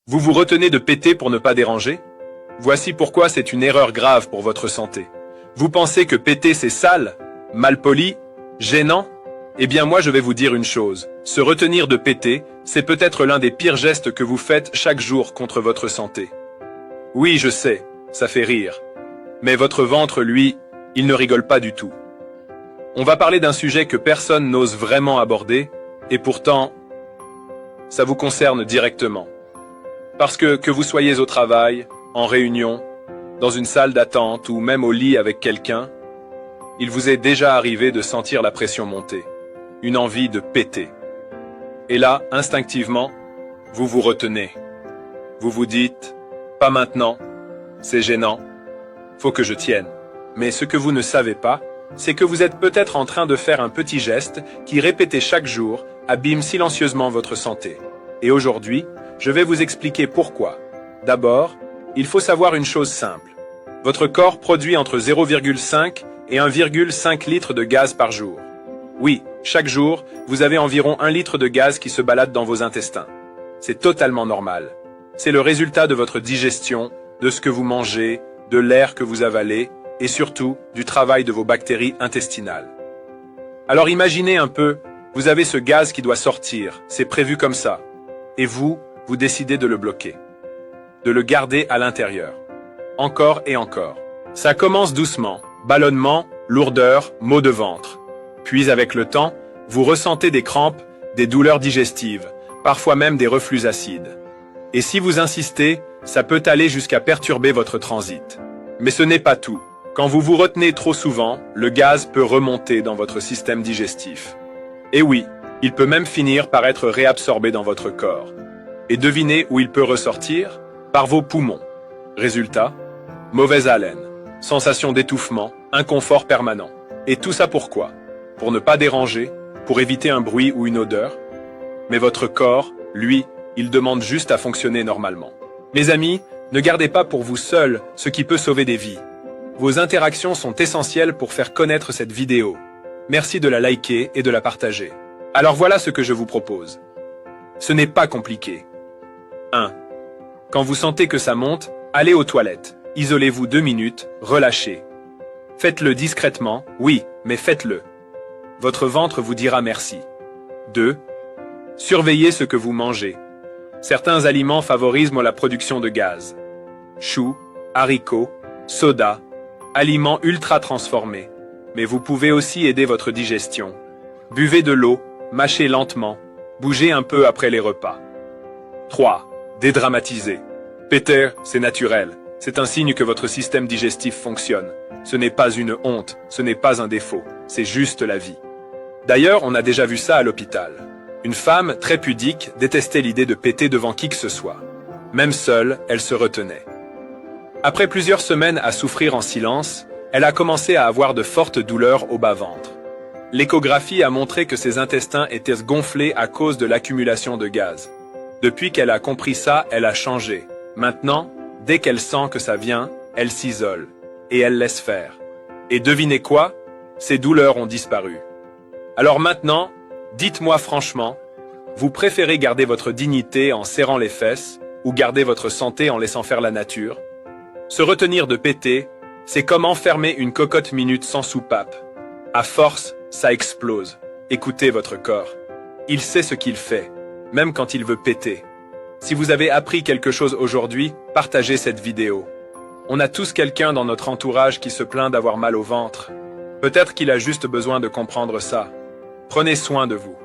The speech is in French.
Vous vous retenez de péter pour ne pas déranger? Voici pourquoi c'est une erreur grave pour votre santé. Vous pensez que péter c'est sale, malpoli, gênant? Eh bien moi je vais vous dire une chose, se retenir de péter, c'est peut-être l'un des pires gestes que vous faites chaque jour contre votre santé. Oui, je sais, ça fait rire. Mais votre ventre, lui, il ne rigole pas du tout. On va parler d'un sujet que personne n'ose vraiment aborder, et pourtant, ça vous concerne directement. Parce que vous soyez au travail, en réunion, dans une salle d'attente ou même au lit avec quelqu'un, il vous est déjà arrivé de sentir la pression monter, une envie de péter. Et là, instinctivement, vous vous retenez. Vous vous dites, pas maintenant, c'est gênant, faut que je tienne. Mais ce que vous ne savez pas, c'est que vous êtes peut-être en train de faire un petit geste qui, répété chaque jour, abîme silencieusement votre santé. Et aujourd'hui, je vais vous expliquer pourquoi. D'abord, il faut savoir une chose simple. Votre corps produit entre 0,5 et 1,5 litres de gaz par jour. Oui, chaque jour, vous avez environ 1 litre de gaz qui se balade dans vos intestins. C'est totalement normal. C'est le résultat de votre digestion, de ce que vous mangez, de l'air que vous avalez, et surtout du travail de vos bactéries intestinales. Alors imaginez un peu, vous avez ce gaz qui doit sortir, c'est prévu comme ça. Et vous décidez de le bloquer. De le garder à l'intérieur. Encore et encore. Ça commence doucement, ballonnement, lourdeur, maux de ventre. Puis avec le temps, vous ressentez des crampes, des douleurs digestives, parfois même des reflux acides. Et si vous insistez, ça peut aller jusqu'à perturber votre transit. Mais ce n'est pas tout. Quand vous vous retenez trop souvent, le gaz peut remonter dans votre système digestif. Et oui, il peut même finir par être réabsorbé dans votre corps. Et devinez où il peut ressortir? Par vos poumons. Résultat, mauvaise haleine, sensation d'étouffement, inconfort permanent. Et tout ça pourquoi? Pour ne pas déranger, pour éviter un bruit ou une odeur? Mais votre corps, lui, il demande juste à fonctionner normalement. Mes amis, ne gardez pas pour vous seul ce qui peut sauver des vies. Vos interactions sont essentielles pour faire connaître cette vidéo. Merci de la liker et de la partager. Alors voilà ce que je vous propose. Ce n'est pas compliqué. 1. Quand vous sentez que ça monte, allez aux toilettes. Isolez-vous 2 minutes, relâchez. Faites-le discrètement, oui, mais faites-le. Votre ventre vous dira merci. 2. Surveillez ce que vous mangez. Certains aliments favorisent la production de gaz. Choux, haricots, soda, aliments ultra transformés. Mais vous pouvez aussi aider votre digestion. Buvez de l'eau, mâchez lentement, bougez un peu après les repas. 3. Dédramatiser. Péter, c'est naturel. C'est un signe que votre système digestif fonctionne. Ce n'est pas une honte, ce n'est pas un défaut, c'est juste la vie. D'ailleurs, on a déjà vu ça à l'hôpital. Une femme, très pudique, détestait l'idée de péter devant qui que ce soit. Même seule, elle se retenait. Après plusieurs semaines à souffrir en silence, elle a commencé à avoir de fortes douleurs au bas-ventre. L'échographie a montré que ses intestins étaient gonflés à cause de l'accumulation de gaz. Depuis qu'elle a compris ça, elle a changé. Maintenant, dès qu'elle sent que ça vient, elle s'isole. Et elle laisse faire. Et devinez quoi? Ses douleurs ont disparu. Alors maintenant, dites-moi franchement, vous préférez garder votre dignité en serrant les fesses ou garder votre santé en laissant faire la nature? Se retenir de péter, c'est comme enfermer une cocotte minute sans soupape. À force, ça explose. Écoutez votre corps. Il sait ce qu'il fait, même quand il veut péter. Si vous avez appris quelque chose aujourd'hui, partagez cette vidéo. On a tous quelqu'un dans notre entourage qui se plaint d'avoir mal au ventre. Peut-être qu'il a juste besoin de comprendre ça. Prenez soin de vous.